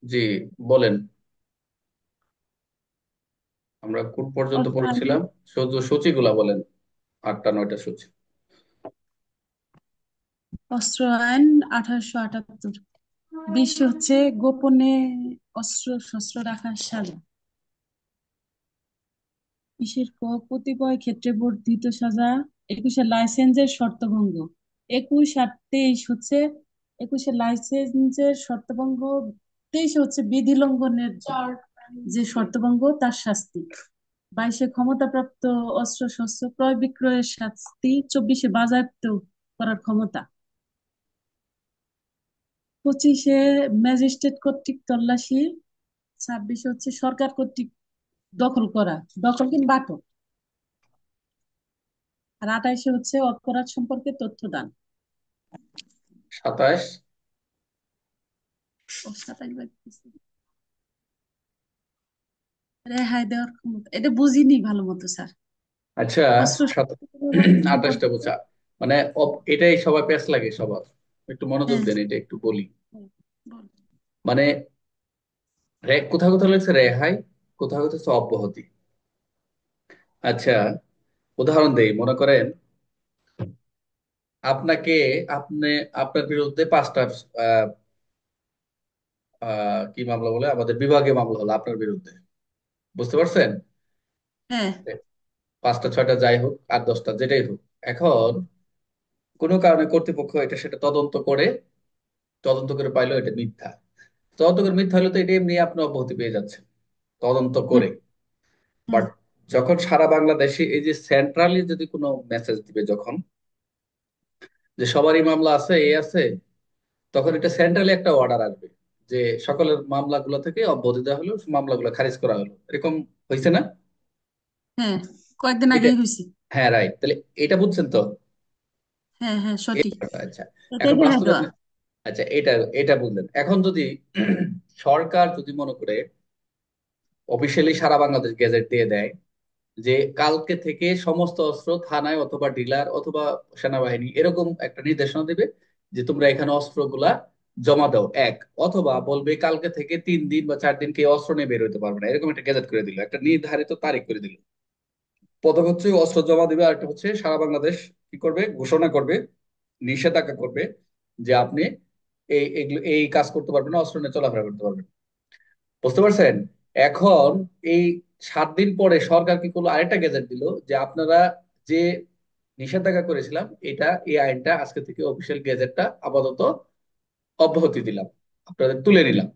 জি, বলেন। আমরা কোন পর্যন্ত অস্ত্র আইন পড়েছিলাম? শুধু সূচিগুলা বলেন, 8টা 9টা সূচি। অস্ত্র আইন 1878। 20 হচ্ছে গোপনে অস্ত্র শস্ত্র রাখার সাজা। 20 কতিপয় ক্ষেত্রে বর্ধিত সাজা। 21 লাইসেন্সের শর্তভঙ্গ। 21 আর 23 হচ্ছে 21 লাইসেন্সের শর্তভঙ্গ। 23 হচ্ছে বিধি লঙ্ঘনের যে শর্তভঙ্গ তার শাস্তি। 22 ক্ষমতাপ্রাপ্ত অস্ত্র শস্ত্র ক্রয় বিক্রয়ের শাস্তি। 24 বাজেয়াপ্ত করার ক্ষমতা। 25 ম্যাজিস্ট্রেট কর্তৃক তল্লাশি। 26 হচ্ছে সরকার কর্তৃক দখল করা, দখল কিংবা আটক। আর 28 হচ্ছে অপরাধ সম্পর্কে তথ্য দান। 27। ও 27 বাদ দিছি। রেহাই দেওয়ার ক্ষমতা, এটা বুঝিনি ভালো মতো স্যার। আচ্ছা, অস্ত্র সাত শস্ত্র ব্যবহার 28টা সম্পর্কে। বোঝা মানে এটাই সবার প্যাচ লাগে সবার। একটু মনোযোগ হ্যাঁ, দেন, এটা একটু বলি। হ্যাঁ, বল। মানে কোথাও কোথাও লেগেছে রেহাই, কোথাও হচ্ছে অব্যাহতি। আচ্ছা, উদাহরণ দেই, মনে করেন আপনাকে আপনি আপনার বিরুদ্ধে 5টা কি মামলা বলে, আমাদের বিভাগীয় মামলা হলো আপনার বিরুদ্ধে। বুঝতে পারছেন? হ্যাঁ, 5টা 6টা যাই হোক, 8 10টা যেটাই হোক। এখন কোনো কারণে কর্তৃপক্ষ এটা সেটা তদন্ত করে পাইলো এটা মিথ্যা। তদন্ত করে মিথ্যা হলে তো এটা এমনি আপনি অব্যাহতি পেয়ে যাচ্ছেন তদন্ত হুম, করে। হুম, বাট যখন সারা বাংলাদেশে এই যে সেন্ট্রালি যদি কোনো মেসেজ দিবে, যখন যে সবারই মামলা আছে এই আছে, তখন এটা সেন্ট্রালি একটা অর্ডার আসবে যে সকলের মামলাগুলো থেকে অব্যাহতি দেওয়া হলো, মামলাগুলো খারিজ করা হলো, এরকম হয়েছে না? হ্যাঁ, কয়েকদিন এটা, আগেই হয়েছে। হ্যাঁ রাইট, তাহলে এটা বুঝছেন তো? হ্যাঁ, হ্যাঁ, এই সঠিক। ব্যাপারটা, আচ্ছা। এটাই এখন রেহাই দেওয়া। বাস্তবে, আচ্ছা এটা এটা বুঝলেন। এখন যদি সরকার যদি মনে করে অফিসিয়ালি সারা বাংলাদেশ গেজেট দিয়ে দেয় যে কালকে থেকে সমস্ত অস্ত্র থানায় অথবা ডিলার অথবা সেনাবাহিনী এরকম একটা নির্দেশনা দিবে যে তোমরা এখানে অস্ত্রগুলা জমা দাও, এক, অথবা বলবে কালকে থেকে 3 দিন বা 4 দিন কেউ অস্ত্র নিয়ে বের হতে পারবে না, এরকম একটা গেজেট করে দিল, একটা নির্ধারিত তারিখ করে দিল। প্রথম হচ্ছে অস্ত্র জমা দিবে, আর একটা হচ্ছে সারা বাংলাদেশ কি করবে, ঘোষণা করবে, নিষেধাজ্ঞা করবে যে আপনি এই কাজ করতে পারবেন না, অস্ত্র নিয়ে চলাফেরা করতে পারবেন না। বুঝতে পারছেন? এখন এই 7 দিন পরে সরকার কি করলো, আরেকটা গেজেট দিল যে আপনারা যে নিষেধাজ্ঞা করেছিলাম এটা, এই আইনটা আজকে থেকে অফিসিয়াল গেজেটটা আপাতত অব্যাহতি দিলাম, আপনাদের তুলে নিলাম।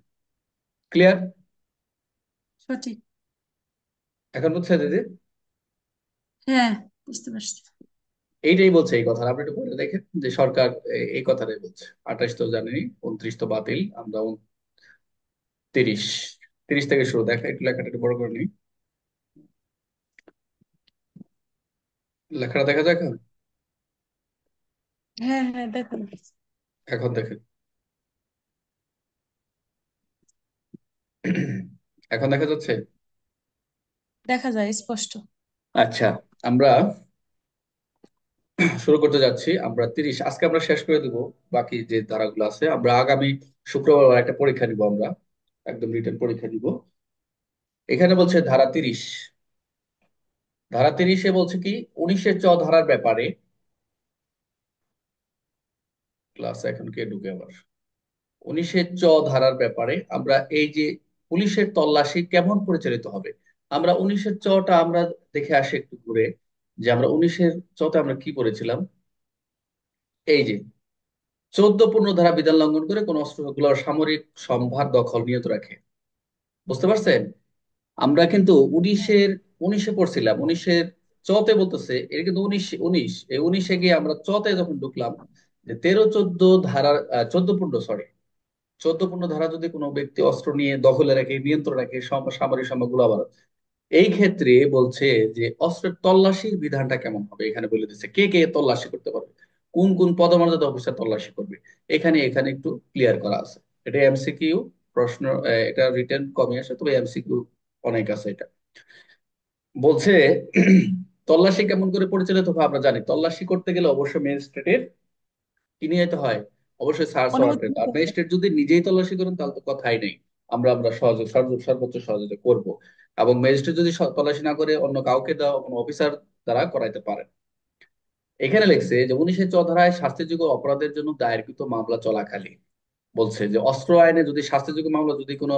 ক্লিয়ার? সঠিক। এখন বুঝছেন দিদি? হ্যাঁ, বুঝতে পারছি। এইটাই বলছে এই কথা, আপনি একটু পড়ে দেখেন যে সরকার এই কথাটাই বলছে। 28 তো জানেনি, 29 তো বাতিল, আমরা 30, 30 থেকে শুরু, দেখা একটু লেখাটা একটু বড় করে নিই। লেখাটা দেখা যায় এখন? হ্যাঁ, হ্যাঁ, দেখুন। এখন দেখেন। এখন দেখা যাচ্ছে? দেখা যায় স্পষ্ট। আচ্ছা, আমরা শুরু করতে যাচ্ছি। আমরা 30 আজকে আমরা শেষ করে দিব। বাকি যে ধারাগুলো আছে আমরা আগামী শুক্রবার একটা পরীক্ষা নিব, আমরা একদম রিটেন পরীক্ষা নিব। এখানে বলছে ধারা 30, ধারা 30-এ বলছে কি, 19-এর ধারার ব্যাপারে। ক্লাস এখন কে ঢুকে আবার? 19-এর ধারার ব্যাপারে আমরা এই যে পুলিশের তল্লাশি কেমন পরিচালিত হবে, আমরা 19-এর টা আমরা দেখে আসি একটু ঘুরে, যে আমরা 19-এর তে আমরা কি পড়েছিলাম। এই যে 14-15 ধারা বিধান লঙ্ঘন করে কোন অস্ত্রগুলো সামরিক সম্ভার দখল নিয়ত রাখে। বুঝতে পারছেন? আমরা কিন্তু হ্যাঁ, 19-এ পড়ছিলাম, 19-এর তে বলতেছে, এটা কিন্তু 19 এই 19-এ গিয়ে আমরা তে যখন ঢুকলাম, যে 13 14 ধারার 14 15, সরি, 14 15 ধারা যদি কোনো ব্যক্তি অস্ত্র নিয়ে দখলে রাখে, নিয়ন্ত্রণ রাখে, সামরিক সম্পর্কগুলো আবার এই ক্ষেত্রে বলছে যে অস্ত্রের তল্লাশির বিধানটা কেমন হবে, এখানে বলে দিচ্ছে কে কে তল্লাশি করতে পারবে, কোন কোন পদমর্যাদা অফিসার তল্লাশি করবে। এখানে একটু ক্লিয়ার করা আছে। এটা এমসিকিউ প্রশ্ন, এটা রিটেন কমই আসে, তবে এমসিকিউ অনেক আছে। এটা বলছে তল্লাশি কেমন করে পরিচালিত হবে, আমরা জানি তল্লাশি করতে গেলে অবশ্যই ম্যাজিস্ট্রেটের কি নিয়ে যেতে হয়, অবশ্যই সার্চ অনুমতি ওয়ারেন্টের। আর নিতে হবে। ম্যাজিস্ট্রেট যদি নিজেই তল্লাশি করেন তাহলে তো কথাই নেই। আমরা আমরা সহযোগ সর্বোচ্চ সহযোগিতা করব। এবং ম্যাজিস্ট্রেট যদি তল্লাশি না করে অন্য কাউকে দেওয়া কোনো অফিসার দ্বারা করাইতে পারে। এখানে লেখছে যে 19 ধারায় শাস্তিযোগ্য অপরাধের জন্য দায়েরকৃত মামলা চলাকালে বলছে যে অস্ত্র আইনে যদি শাস্তিযোগ্য মামলা যদি কোনো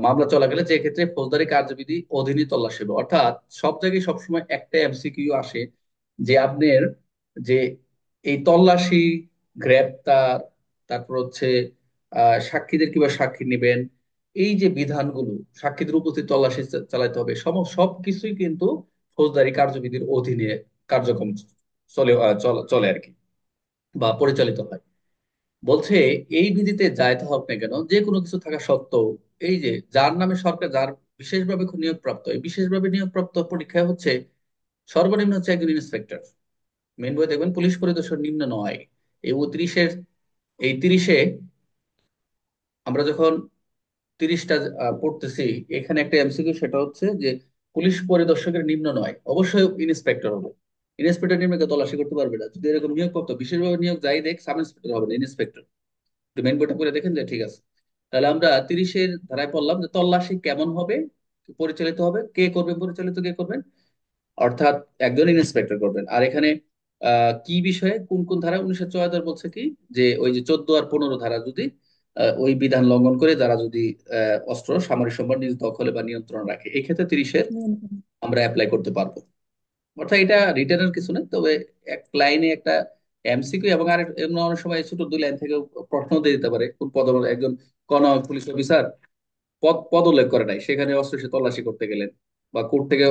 মামলা চলাকালে যে ক্ষেত্রে ফৌজদারি কার্যবিধি অধীনে তল্লাশি হবে। অর্থাৎ সব জায়গায় সবসময় একটা এমসিকিউ আসে যে আপনার যে এই তল্লাশি, গ্রেপ্তার, তারপর হচ্ছে সাক্ষীদের কিংবা সাক্ষী নেবেন, এই যে বিধানগুলো, সাক্ষীদের উপস্থিত তল্লাশি চালাতে হবে, সবকিছুই কিন্তু ফৌজদারি কার্যবিধির অধীনে কার্যক্রম চলে আর কি, বা পরিচালিত হয়। বলছে এই বিধিতে যাইতে হোক না কেন, যে কোনো কিছু থাকা সত্ত্বেও এই যে যার নামে সরকার যার বিশেষভাবে নিয়োগপ্রাপ্ত, এই বিশেষভাবে নিয়োগপ্রাপ্ত পরীক্ষায় হচ্ছে সর্বনিম্ন হচ্ছে একজন ইন্সপেক্টর। মেন বই দেখবেন পুলিশ পরিদর্শন নিম্ন নয়। এই ৩৯-এর এই ৩০-এ আমরা যখন ৩০টা পড়তেছি, এখানে একটা এমসিকিউ, সেটা হচ্ছে যে পুলিশ পরিদর্শকের নিম্ন নয়, অবশ্যই ইন্সপেক্টর হবে। ইন্সপেক্টর নিম্ন কেউ তল্লাশি করতে পারবে না। যদি এরকম নিয়োগপ্রাপ্ত বিশেষভাবে নিয়োগ যাই দেখ, সাব ইন্সপেক্টর হবে না, ইন্সপেক্টর। মেন বইটা করে দেখেন যে ঠিক আছে। তাহলে আমরা ৩০-এর ধারায় পড়লাম যে তল্লাশি কেমন হবে, পরিচালিত হবে, কে করবে, পরিচালিত কে করবেন, অর্থাৎ একজন ইন্সপেক্টর করবেন। আর এখানে কি বিষয়ে কোন কোন ধারা 1974 বলছে কি, যে ওই যে 14 আর 15 ধারা যদি ওই বিধান লঙ্ঘন করে যারা যদি অস্ত্র সামরিক সম্পদ নিজ দখলে বা নিয়ন্ত্রণ রাখে, এই ক্ষেত্রে 30-এর আমরা অ্যাপ্লাই করতে পারবো। অর্থাৎ এটা রিটার্নের কিছু নেই, তবে এক লাইনে একটা এমসিকিউ, এবং আর এমন অনেক সময় ছোট 2 লাইন থেকে প্রশ্ন দিয়ে দিতে পারে কোন পদ, একজন কোন পুলিশ অফিসার পদ উল্লেখ করে নাই, সেখানে অস্ত্র সে তল্লাশি করতে গেলেন, বা কোর্ট থেকে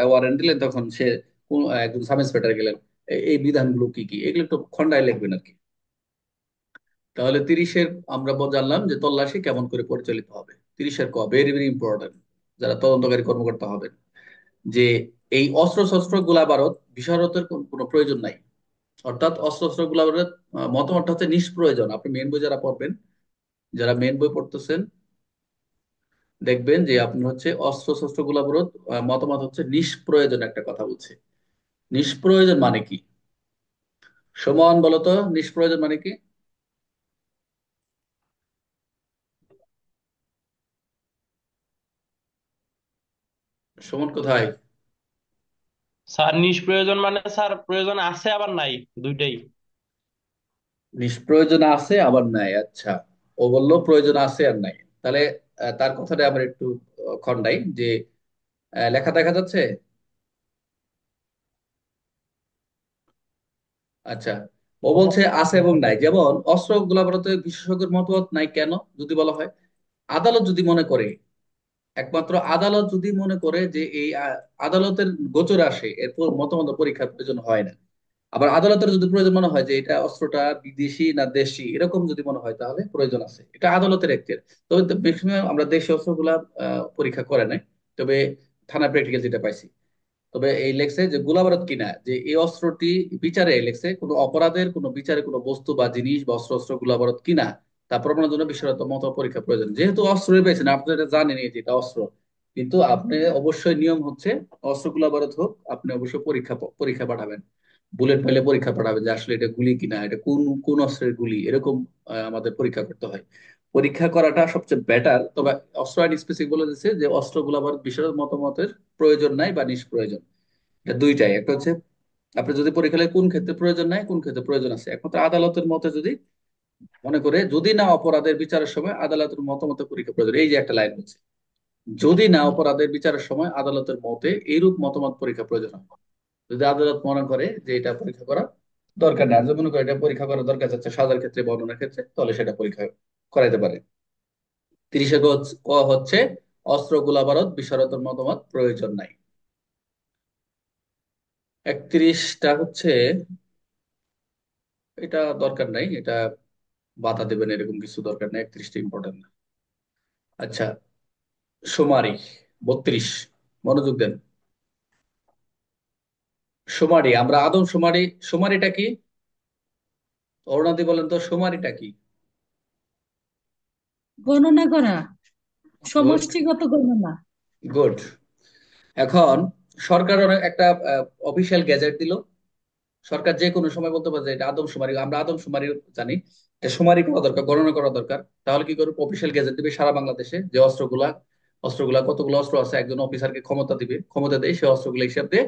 ওয়ারেন্ট দিলেন, তখন সে একজন সাব ইন্সপেক্টর গেলেন, এই বিধানগুলো কি কি, এগুলো একটু খন্ডায় লিখবেন আর কি। তাহলে 30-এর আমরা জানলাম যে তল্লাশি কেমন করে পরিচালিত হবে। 30-এর ভেরি ভেরি ইম্পর্টেন্ট, যারা তদন্তকারী কর্মকর্তা হবেন, যে এই অস্ত্র শস্ত্র গোলা বারুদ বিশারতের কোনো প্রয়োজন নাই। অর্থাৎ অস্ত্র শস্ত্র গোলা বারুদের মতামতটা হচ্ছে নিষ্প্রয়োজন। আপনি মেন বই যারা পড়বেন, যারা মেন বই পড়তেছেন, দেখবেন যে আপনি হচ্ছে অস্ত্র শস্ত্র গোলা বারুদ মতামত হচ্ছে নিষ্প্রয়োজন একটা কথা বলছে। নিষ্প্রয়োজন মানে কি? সমান বলতো, নিষ্প্রয়োজন মানে কি? সমান কোথায়? স্যার নিষ্প্রয়োজন মানে স্যার প্রয়োজন আছে আবার নাই, দুইটাই। নিষ্প্রয়োজন আছে আবার নাই, আচ্ছা। ও বললো প্রয়োজন আছে আর নাই। তাহলে তার কথাটা আমরা একটু খন্ডাই, যে লেখা দেখা যাচ্ছে? আচ্ছা, ও বলছে আছে এবং নাই। যেমন অস্ত্র গোলাবারুদে বিশেষজ্ঞের মতবাদ নাই কেন যদি বলা হয়, আদালত যদি মনে করে, একমাত্র আদালত যদি মনে করে যে এই আদালতের গোচরে আসে, এরপর মতামত পরীক্ষার প্রয়োজন হয় না। আবার আদালতের যদি প্রয়োজন মনে হয় যে এটা অস্ত্রটা বিদেশি না দেশি, এরকম যদি মনে হয়, তাহলে প্রয়োজন আছে, এটা আদালতের এখতিয়ার। তবে ম্যাক্সিমাম আমরা দেশি অস্ত্রগুলা পরীক্ষা করে নাই, তবে থানা প্র্যাকটিক্যাল যেটা পাইছি। তবে এই লেখছে যে গোলাবারুদ কিনা, যে এই অস্ত্রটি বিচারে লেখছে কোনো অপরাধের কোনো বিচারে কোনো বস্তু বা জিনিস বা অস্ত্র অস্ত্র গোলাবারুদ কিনা তা প্রমাণের জন্য বিশেষত মত পরীক্ষা প্রয়োজন। যেহেতু অস্ত্রই পেয়েছেন, আপনি এটা জানেনই যে এটা অস্ত্র, কিন্তু আপনি অবশ্যই নিয়ম হচ্ছে অস্ত্র গোলাবারুদ হোক, আপনি অবশ্যই পরীক্ষা পাঠাবেন। বুলেট পেলে পরীক্ষা পাঠাবেন যে আসলে এটা গুলি কিনা, এটা কোন কোন অস্ত্রের গুলি, এরকম আমাদের পরীক্ষা করতে হয়। পরীক্ষা করাটা সবচেয়ে বেটার। তবে অস্ত্র আইন স্পেসিফিক বলে দিচ্ছে যে অস্ত্র গোলাবারুদ বিশেষ মতামতের প্রয়োজন নাই বা নিষ্প্রয়োজন। এটা দুইটাই, একটা হচ্ছে আপনি যদি পরীক্ষা কোন ক্ষেত্রে প্রয়োজন নাই, কোন ক্ষেত্রে প্রয়োজন আছে, একমাত্র আদালতের মতে যদি মনে করে, যদি না অপরাধের বিচারের সময় আদালতের মতামত পরীক্ষা প্রয়োজন, এই যে একটা লাইন হচ্ছে, যদি না অপরাধের বিচারের সময় আদালতের মতে এইরূপ মতামত পরীক্ষা প্রয়োজন হয়। যদি আদালত মনে করে যে এটা পরীক্ষা করা দরকার নেই, আর যদি মনে করে এটা পরীক্ষা করা দরকার যাচ্ছে সাজার ক্ষেত্রে, বর্ণনার ক্ষেত্রে, তাহলে সেটা পরীক্ষা করাইতে পারে। 30-এ ক হচ্ছে অস্ত্র গোলাবারুদ বিশারদের মতামত প্রয়োজন নাই। 31টা হচ্ছে এটা দরকার নাই, এটা বাধা দেবেন এরকম কিছু দরকার নেই, 31টা ইম্পর্টেন্ট না। আচ্ছা, শুমারি 32, মনোযোগ দেন। শুমারি, আমরা আদম শুমারি, শুমারিটা কি? অরুণাদি বলেন তো, শুমারিটা কি? গণনা করা, গুড, সমষ্টিগত গণনা। গুড। এখন সরকার অনেক একটা অফিসিয়াল গ্যাজেট দিল, সরকার যে কোনো সময় বলতে পারে যে এটা আদমশুমারি, আমরা আদমশুমারি জানি। এটা সুমারি করা দরকার, গণনা করা দরকার। তাহলে কি করবে, অফিসিয়াল গেজেট দিবে সারা বাংলাদেশে যে অস্ত্রগুলা কতগুলো অস্ত্র আছে, একজন অফিসারকে ক্ষমতা দিবে, ক্ষমতা দিয়ে সেই অস্ত্রগুলো হিসাব দিয়ে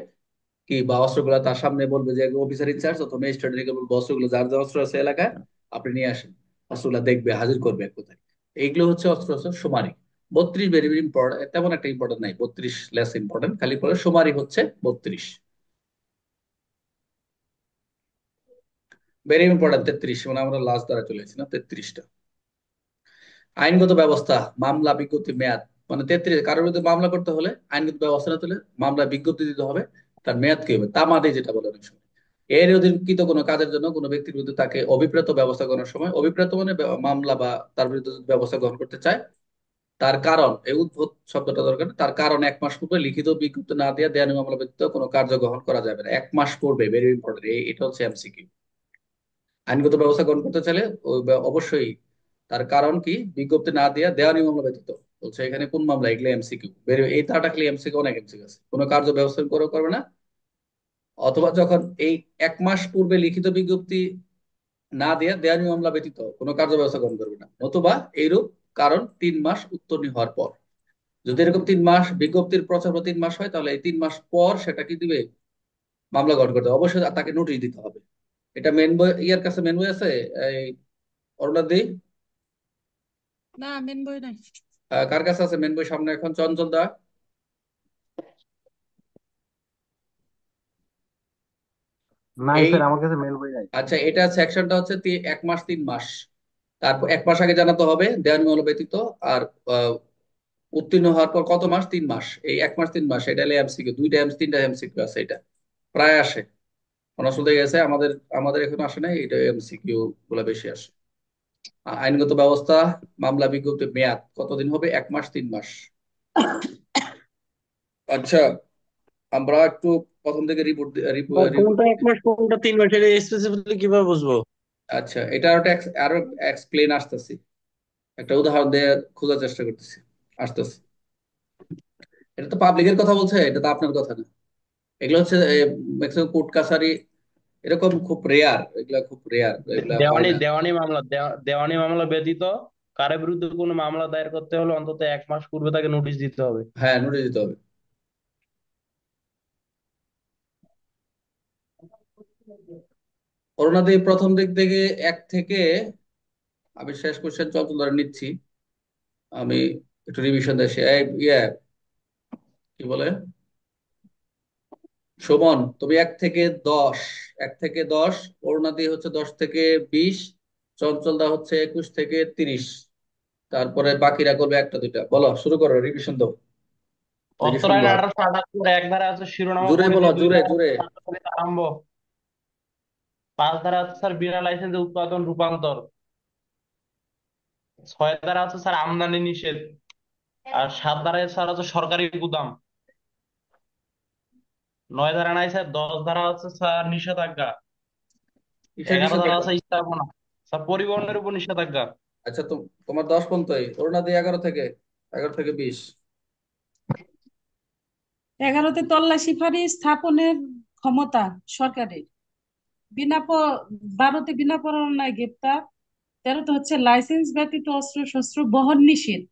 কি, বা অস্ত্রগুলা তার সামনে বলবে যে অফিসার ইনচার্জ অথবা ম্যাজিস্ট্রেট বলবো অস্ত্রগুলো, যার যার অস্ত্র আছে এলাকায় আপনি নিয়ে আসেন, অস্ত্রগুলা দেখবে, হাজির করবে এক কোথায়। এইগুলো হচ্ছে অস্ত্র সুমারি। 32 ভেরি ভেরি ইম্পর্টেন্ট, তেমন একটা ইম্পর্টেন্ট নাই, 32 লেস ইম্পর্টেন্ট, খালি পরে সুমারি হচ্ছে 32। ভেরি ইম্পর্টেন্ট 33, মানে আমরা লাস্ট দ্বারা চলে এসেছি না, 33টা। আইনগত ব্যবস্থা, মামলা বিজ্ঞপ্তি মেয়াদ, মানে 33, কারোর বিরুদ্ধে মামলা করতে হলে আইনগত ব্যবস্থা নিতে হলে মামলা বিজ্ঞপ্তি দিতে হবে, তার মেয়াদ কি হবে, তামাদি যেটা বলে অনেক সময়। এর অধীনকৃত কোনো কাজের জন্য কোনো ব্যক্তির বিরুদ্ধে তাকে অভিপ্রেত ব্যবস্থা গ্রহণের সময়, অভিপ্রেত মানে মামলা বা তার বিরুদ্ধে যদি ব্যবস্থা গ্রহণ করতে চায়, তার কারণ, এই উদ্ভুত শব্দটা দরকার নেই, তার কারণ 1 মাস পূর্বে লিখিত বিজ্ঞপ্তি না দিয়ে দেওয়ানি মামলা ব্যতীত কোনো কার্য গ্রহণ করা যাবে না। 1 মাস পূর্বে, ভেরি ইম্পর্টেন্ট, এটা হচ্ছে এমসিকিউ। আইনগত ব্যবস্থা গ্রহণ করতে চাইলে অবশ্যই তার কারণ কি, বিজ্ঞপ্তি না দেওয়া দেওয়ানি মামলা ব্যতীত। বলছে এখানে কোন মামলা, এগুলো এমসিকিউ, এই তাটা খালি এমসিকিউ, অনেক এমসিকিউ আছে, কোনো কার্য ব্যবস্থা করে করবে না। অথবা যখন এই 1 মাস পূর্বে লিখিত বিজ্ঞপ্তি না দেয়া দেওয়ানি মামলা ব্যতীত কোনো কার্য ব্যবস্থা গ্রহণ করবে না, নতুবা এইরূপ কারণ 3 মাস উত্তীর্ণ হওয়ার পর। যদি এরকম 3 মাস, বিজ্ঞপ্তির প্রচার 3 মাস হয়, তাহলে এই 3 মাস পর সেটা কি দিবে, মামলা গঠন করতে হবে। অবশ্যই তাকে নোটিশ দিতে হবে। এটা মেন বই, ইয়ার কাছে মেন বই আছে, এই অরুণাদি, না, মেন বই নাই। কার কাছে আছে মেন বই সামনে এখন, চঞ্চল দা? নাই এই, স্যার, আমার কাছে মেল বই নাই। আচ্ছা, এটা সেকশনটা হচ্ছে 1 মাস 3 মাস, তারপর 1 মাস আগে জানাতে হবে দেওয়ানি মামলা ব্যতীত। আর আহ, উত্তীর্ণ হওয়ার পর কত মাস, 3 মাস, এই 1 মাস 3 মাস, এটা এমসিকিউ, তিনটা এমসিকিউ আছে, এটা প্রায় আসে। অনার্স হয়ে গেছে আমাদের, আমাদের এখন আসে নাই, এটা এমসিকিউ গুলা বেশি আসে। আইনগত ব্যবস্থা, মামলা বিজ্ঞপ্তি মেয়াদ কতদিন হবে, 1 মাস 3 মাস। আচ্ছা, আমরা একটু প্রথম থেকে রিপোর্ট। বা কোনটা 1 মাস কোনটা 3 মাস, এটা স্পেসিফিকলি কিভাবে বুঝবো? আচ্ছা, এটা আরো এক্সপ্লেন আসতেছি, একটা উদাহরণ দিয়ে খোঁজার চেষ্টা করতেছি, আসতেছি। এটা তো পাবলিকের কথা বলছে, এটা তো আপনার কথা না। এগুলো হচ্ছে ম্যাক্সিমাম কোর্ট কাছারি, এরকম খুব রেয়ার, এগুলা খুব রেয়ার, এগুলা হয় দেওয়ানি না। দেওয়ানি মামলা দেওয়ানি মামলা ব্যতীত কারো বিরুদ্ধে কোনো মামলা দায়ের করতে হলে অন্তত 1 মাস পূর্বে তাকে নোটিশ দিতে হবে। হ্যাঁ, নোটিশ দিতে হবে। করোনাতে প্রথম দিক থেকে 1 থেকে, আমি শেষ কোশ্চেন চল ধরে নিচ্ছি, আমি একটু রিভিশন দেশে, ইয়ে কি বলে, সুমন তুমি 1 থেকে 10, 1 থেকে 10, অরুণাদি হচ্ছে 10 থেকে 20, চঞ্চলদা হচ্ছে 21 থেকে 30, তারপরে বাকিরা করবে একটা দুইটা। বলো, শুরু করো, রিভিশন দাও, দেখি অত্তর আইন শুনবো আর। 1878 এক ধারা আছে শিরোনাম ও জোরে পরিধি, বলো, দুই জোরে ধারা জোরে। আছে কার্যকারিতা আরম্ভ, 5 ধারা আছে স্যার বিনা লাইসেন্সে উৎপাদন রূপান্তর, 6 ধারা আছে স্যার আমদানি নিষেধ, আর 7 ধারায় স্যার আছে সরকারি গুদাম, 9 ধারা নাই স্যার, 10 ধারা আছে স্যার নিষেধাজ্ঞা, কিসের 11 ধারা নিষেধাজ্ঞা? আছে স্থাপনা, স্যার পরিবহনের উপর নিষেধাজ্ঞা। আচ্ছা, তোমার 10 পর্যন্তই, অরুণাদি 11 থেকে 20। 11তে তল্লাশি ফাঁড়ি স্থাপনের ক্ষমতা সরকারের। বিনা প- 12তে বিনা পরোয়ানায় গ্রেপ্তার। 13তে হচ্ছে লাইসেন্স ব্যতীত অস্ত্র শস্ত্র বহন নিষেধ।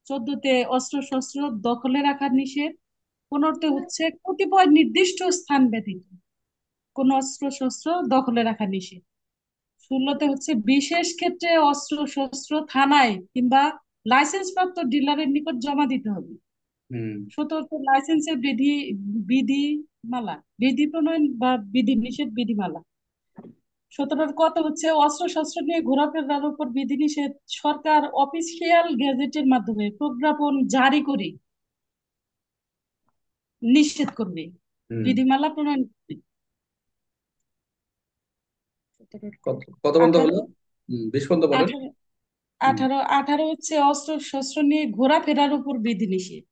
14তে অস্ত্র শস্ত্র দখলে রাখার নিষেধ। 15তে হচ্ছে কতিপয় নির্দিষ্ট স্থান ব্যতীত কোন অস্ত্র শস্ত্র দখলে রাখা নিষেধ। 16তে হচ্ছে বিশেষ ক্ষেত্রে অস্ত্র শস্ত্র থানায় কিংবা লাইসেন্স প্রাপ্ত ডিলারের নিকট জমা দিতে হবে। হুম। 17তে লাইসেন্সের বিধিমালা, বিধি প্রণয়ন বা বিধি নিষেধ বিধিমালা। 17 কত হচ্ছে অস্ত্র শস্ত্র নিয়ে ঘোরাফেরার উপর বিধিনিষেধ সরকার অফিসিয়াল গেজেটের মাধ্যমে প্রজ্ঞাপন জারি করে নিষেধ করবে, হুম। বিধিমালা প্রণয়ন করবে। কত কত পর্যন্ত হলো? 18 20 পর্যন্ত বলেন। 18 হুম। 18 হচ্ছে অস্ত্র শস্ত্র নিয়ে ঘোরাফেরার উপর বিধিনিষেধ।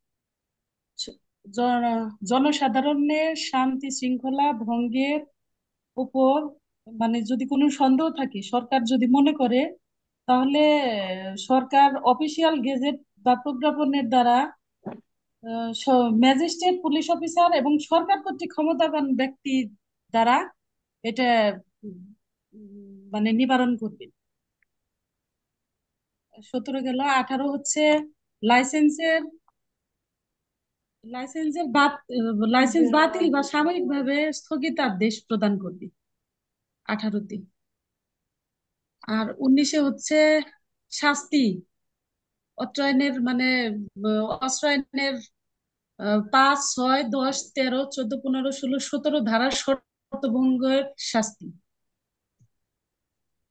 জনসাধারণের শান্তি শৃঙ্খলা ভঙ্গের উপর, মানে যদি কোনো সন্দেহ থাকে, সরকার যদি মনে করে, তাহলে সরকার অফিসিয়াল গেজেট বা প্রজ্ঞাপনের দ্বারা ম্যাজিস্ট্রেট পুলিশ অফিসার এবং সরকার কর্তৃক ক্ষমতাবান ব্যক্তি দ্বারা এটা মানে নিবারণ করবে। 17 গেল। 18 হচ্ছে লাইসেন্সের লাইসেন্সের বাত লাইসেন্স বাতিল বা সাময়িকভাবে স্থগিতাদেশ প্রদান করবে 18তে। আর 19-এ হচ্ছে শাস্তি, অত্র আইনের মানে অস্ত্র আইনের 5, 6, 10, 13, 14, 15, 16, 17 ধারার শর্ত ভঙ্গের শাস্তি।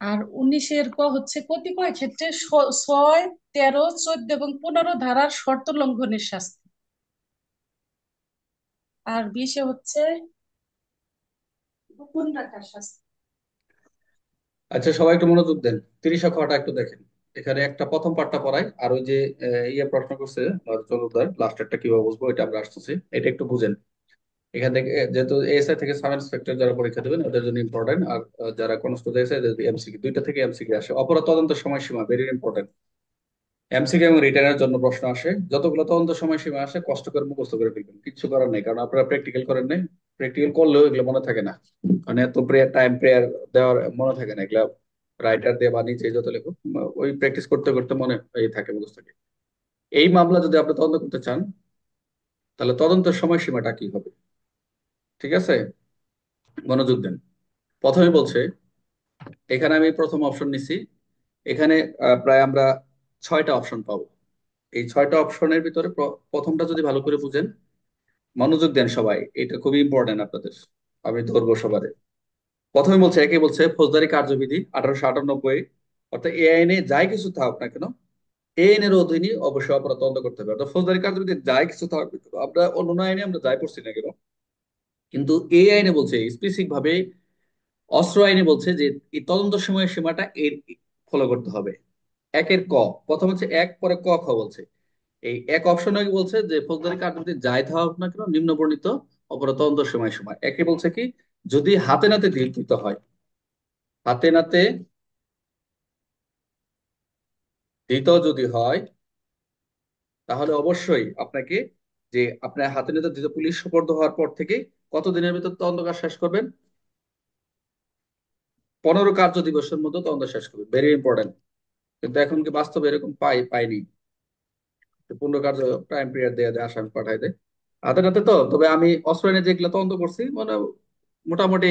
আর 19-এর ক হচ্ছে কতিপয় ক্ষেত্রে 6, 13, 14 এবং 15 ধারার শর্ত লঙ্ঘনের শাস্তি। আর 20-এ হচ্ছে গোপন রাখার শাস্তি। আচ্ছা, সবাই একটু মনোযোগ দেন। 30 খটা একটু দেখেন। এখানে একটা প্রথম পার্টটা পড়াই, আর ওই যে ইয়ে প্রশ্ন করছে চন্দ্রদার লাস্টেরটা কিভাবে বুঝবো, এটা আমরা আসতেছি, এটা একটু বুঝেন। এখান থেকে যেহেতু এএসআই থেকে সাব ইন্সপেক্টর যারা পরীক্ষা দেবেন ওদের জন্য ইম্পর্টেন্ট, আর যারা কনস্টেবল এসআই এমসিকিউ, দুইটা থেকে এমসিকিউ আসে। অপরাধ তদন্ত সময়সীমা ভেরি ইম্পর্টেন্ট। এমসিকিউ এবং রিটার্নের জন্য প্রশ্ন আসে। যতগুলো তদন্ত সময়সীমা আসে কষ্ট করে মুখস্থ করে ফেলবেন, কিচ্ছু করার নেই, কারণ আপনারা প্র্যাকটিক্যাল করেন নাই। প্র্যাকটিক্যাল করলেও এগুলো মনে থাকে না, মানে এত প্রেয়ার দেওয়ার মনে থাকে না এগুলা। রাইটার দিয়ে বা নিচে যত লেখো, ওই প্র্যাকটিস করতে করতে মনে এই থাকে, মুখস্থ থাকে। এই মামলা যদি আপনি তদন্ত করতে চান, তাহলে তদন্তের সময়সীমাটা কি হবে? ঠিক আছে, মনোযোগ দেন। প্রথমে বলছে, এখানে আমি প্রথম অপশন নিছি। এখানে প্রায় আমরা 6টা অপশন পাবো। এই 6টা অপশনের ভিতরে প্রথমটা যদি ভালো করে বুঝেন, মনোযোগ দেন সবাই, এটা খুবই ইম্পর্টেন্ট আপনাদের, আমি ধরবো সবার। প্রথমে বলছে, একে বলছে ফৌজদারি কার্যবিধি 1898, অর্থাৎ এই আইনে যাই কিছু থাকুক না কেন, এই আইনের অধীনে অবশ্যই অপরাধ তদন্ত করতে হবে। অর্থাৎ ফৌজদারি কার্যবিধি যাই কিছু থাকুক না কেন, আমরা অন্য আইনে আমরা যাই করছি না কেন, কিন্তু এই আইনে বলছে স্পেসিফিক ভাবে, অস্ত্র আইনে বলছে যে এই তদন্ত সময়ের সীমাটা এর ফলো করতে হবে। একের ক, প্রথম হচ্ছে এক, পরে ক খ বলছে। এই এক অপশনে বলছে যে ফৌজদারি কার্যবিধি যাই থাকুক না কেন, নিম্ন বর্ণিত অপরাধ তদন্ত সময় একে বলছে কি, যদি হাতে নাতে ধৃত হয়, হাতে নাতে ধৃত যদি হয়, তাহলে অবশ্যই আপনাকে, যে আপনার হাতে নাতে ধৃত পুলিশ সোপর্দ হওয়ার পর থেকে কতদিনের ভিতর তদন্ত কাজ শেষ করবেন? 15 কার্য দিবসের মধ্যে তদন্ত শেষ করবেন, ভেরি ইম্পর্টেন্ট। কিন্তু এখন কি বাস্তবে এরকম পাইনি। 15 কার্য টাইম পিরিয়ড দেয়া যায়, আসামি পাঠাই দেয় হাতে নাতে। তো তবে আমি অস্ত্র আইনে যেগুলো তদন্ত করছি, মানে মোটামুটি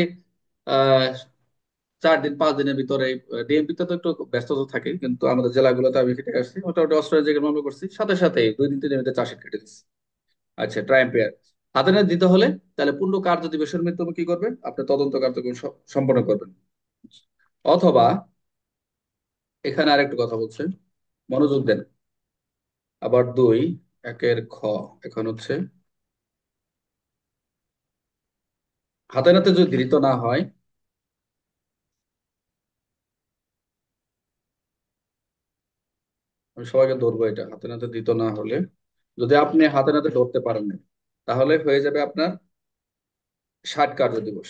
4 দিন 5 দিনের ভিতরে। ডিএমপিতে তো একটু ব্যস্ততা থাকে, কিন্তু আমাদের জেলাগুলোতে আমি কেটে আসছি, মোটামুটি অস্ত্র আইনে যেগুলো মামলা করছি সাথে সাথে 2 দিন 3 দিনের ভিতরে চার্জশিট কেটে দিচ্ছি। আচ্ছা, টাইম পিরিয়ড হাতে নাতে দিতে হলে তাহলে 15 কার্য দিবসের মধ্যে তুমি কি করবেন? আপনি তদন্ত কার্যক্রম সম্পন্ন করবেন। অথবা এখানে আরেকটু কথা বলছে, মনোযোগ দেন। আবার দুই, একের খ, এখন হচ্ছে হাতে নাতে যদি ধৃত না হয়, আমি সবাইকে ধরবো, এটা হাতে নাতে ধৃত না হলে, যদি আপনি হাতে নাতে ধরতে পারেন না, তাহলে হয়ে যাবে আপনার 60 কার্য দিবস।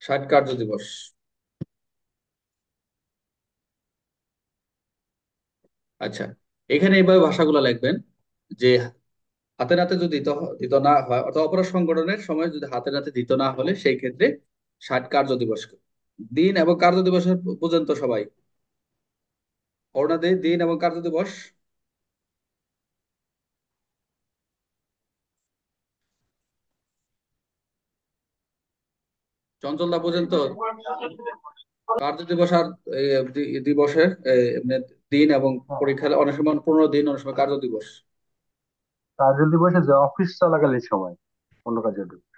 60 কার্য দিবস। আচ্ছা, এখানে এইভাবে ভাষাগুলো লিখবেন যে হাতে নাতে যদি দিত না হয়, অথবা অপরাধ সংগঠনের সময় যদি হাতে নাতে দিত না হলে, সেই ক্ষেত্রে 60 কার্য দিবস। দিন এবং কার্য দিবসের বুঝেন তো সবাই? অরুণাদি, দিন এবং কার্য দিবস। চঞ্চল দা বুঝেন তো? কার্য দিবস আর এই, দিবসের এমনি দিন এবং হ্যাঁ, পরীক্ষার অনেক সময় 15 দিন, অনেক সময় কার্য দিবস। কার্য দিবসে যে অফিস চলাকালীন সময় 15 কার্য দিবস।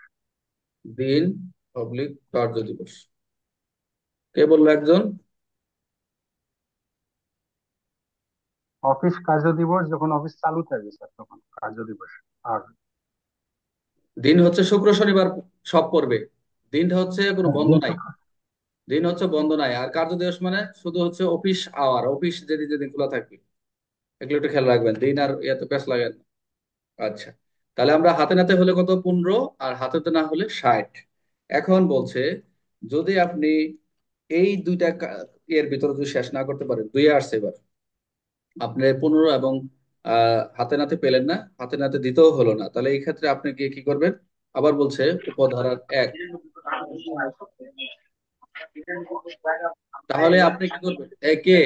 দিন পাবলিক কার্য দিবস। কে বললো একজন? অফিস কার্য দিবস যখন অফিস চালু থাকে স্যার, তখন কার্য দিবস। আর দিন হচ্ছে শুক্র শনিবার সব পড়বে। দিনটা হচ্ছে কোনো হ্যাঁ, বন্ধ দিন নাই। শুক্র। দিন হচ্ছে বন্ধ নাই। আর কার্য দিবস মানে শুধু হচ্ছে অফিস আওয়ার, অফিস যেদিন যেদিন খোলা থাকবে, এগুলো একটু খেয়াল রাখবেন। দিন আর ইয়াতে প্যাস লাগেন। আচ্ছা, তাহলে আমরা হাতে নাতে হলে কত? 15, আর হাতেতে না হলে 60। এখন বলছে, যদি আপনি এই দুইটা এর ভিতরে যদি শেষ না করতে পারেন, দুই আসছে এবার, আপনি 15 এবং হাতে নাতে পেলেন না, হাতে নাতে দিতেও হলো না, তাহলে এই ক্ষেত্রে আপনি গিয়ে কি করবেন? আবার বলছে উপধারার 1, তাহলে আপনি কি করবেন? কে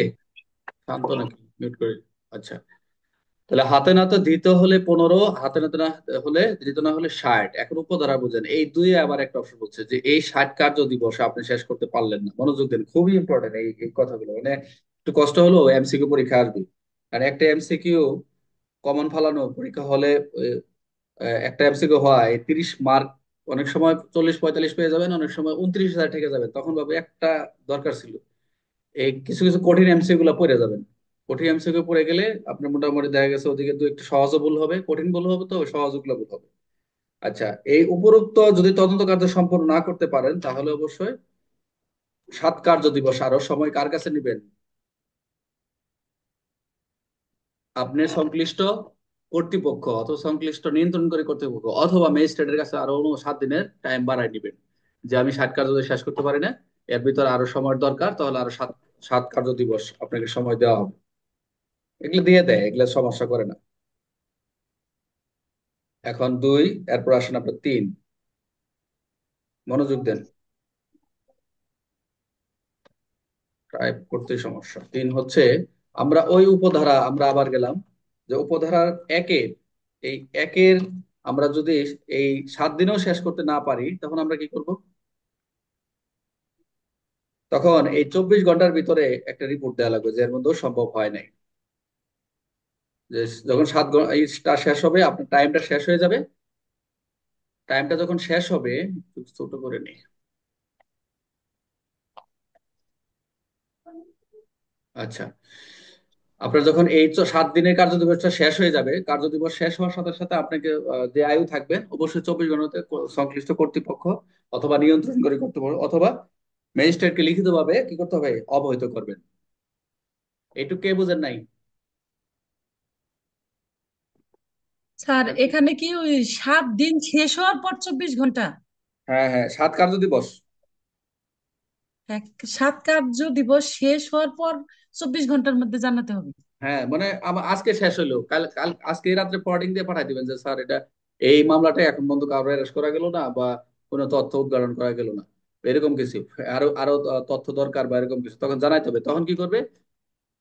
শান্ত নাকি? মিউট করে। আচ্ছা, তাহলে হাতে নাতে দিতে হলে 15, হাতে নাতে না হলে দিতে না হলে 60। এখন উপধারা বুঝেন, এই দুই আবার একটা অপশন বলছে যে এই 60 কার্য দিবসে আপনি শেষ করতে পারলেন না। মনোযোগ দেন, খুবই ইম্পর্টেন্ট এই কথাগুলো। মানে একটু কষ্ট হলো, এমসিকিউ পরীক্ষা আসবে। আর একটা এমসিকিউ কমন ফালানো পরীক্ষা হলে একটা এমসিকিউ হয় 30 মার্ক, অনেক সময় 40-45 পেয়ে যাবেন, অনেক সময় 29,000 থেকে যাবেন। তখন ভাবে একটা দরকার ছিল। এই কিছু কিছু কঠিন এমসিকিউ গুলো পড়ে যাবেন। কঠিন এমসিকিউ পড়ে গেলে আপনার মোটামুটি দেখা গেছে ওদিকে দু একটু সহজ ভুল হবে, কঠিন ভুল হবে, তো সহজ গুলো ভুল হবে। আচ্ছা, এই উপরোক্ত যদি তদন্ত কার্য সম্পন্ন না করতে পারেন তাহলে অবশ্যই 7 কার্য দিবস। আরো সময় কার কাছে নেবেন? আপনি সংশ্লিষ্ট কর্তৃপক্ষ অথবা সংশ্লিষ্ট নিয়ন্ত্রণকারী কর্তৃপক্ষ অথবা ম্যাজিস্ট্রেটের কাছে আরো 7 দিনের টাইম বাড়ায় নেবেন। যে আমি 60 কার্য যদি শেষ করতে পারি না, এর ভিতরে আরো সময় দরকার, তাহলে আরো সাত সাত কার্য দিবস আপনাকে সময় দেওয়া হবে। এগুলো দিয়ে দেয়, এগুলো সমস্যা করে না। এখন 2, এরপর আসেন আপনার 3। মনোযোগ দেন, টাইপ করতে সমস্যা। 3 হচ্ছে, আমরা ওই উপধারা আমরা আবার গেলাম যে উপধারার একের, এই একের আমরা যদি এই 7 দিনেও শেষ করতে না পারি তখন আমরা কি করব? তখন এই 24 ঘন্টার ভিতরে একটা রিপোর্ট দেওয়া লাগবে যে এর মধ্যেও সম্ভব হয় নাই। যে যখন এইটা শেষ হবে, আপনার টাইমটা শেষ হয়ে যাবে। টাইমটা যখন শেষ হবে, একটু ছোট করে নিই। আচ্ছা, আপনার যখন এই 7 দিনের কার্যদিবসটা শেষ হয়ে যাবে, কার্যদিবস শেষ হওয়ার সাথে সাথে আপনাকে যে আয়ু থাকবেন অবশ্যই 24 ঘন্টাতে সংশ্লিষ্ট কর্তৃপক্ষ অথবা নিয়ন্ত্রণকারী কর্তৃপক্ষ অথবা ম্যাজিস্ট্রেটকে লিখিতভাবে কি করতে হবে? অবহিত করবেন। এইটুকু কে বুঝেন নাই? স্যার এখানে কি ওই 7 দিন শেষ হওয়ার পর 24 ঘন্টা? হ্যাঁ হ্যাঁ, 7 কার্যদিবস। এক 7 কার্য দিবস শেষ হওয়ার পর 24 ঘন্টার মধ্যে জানাতে হবে? হ্যাঁ, মানে আমার আজকে শেষ হলো, কাল কাল আজকে রাত্রে ফরওয়ার্ডিং দিয়ে পাঠাই দিবেন যে স্যার এটা এই মামলাটা এখন পর্যন্ত কারো অ্যারেস্ট করা গেল না, বা কোনো তথ্য উদ্ঘাটন করা গেল না, এরকম কিছু। আরো আরো তথ্য দরকার বা এরকম কিছু, তখন জানাইতে হবে। তখন কি করবে?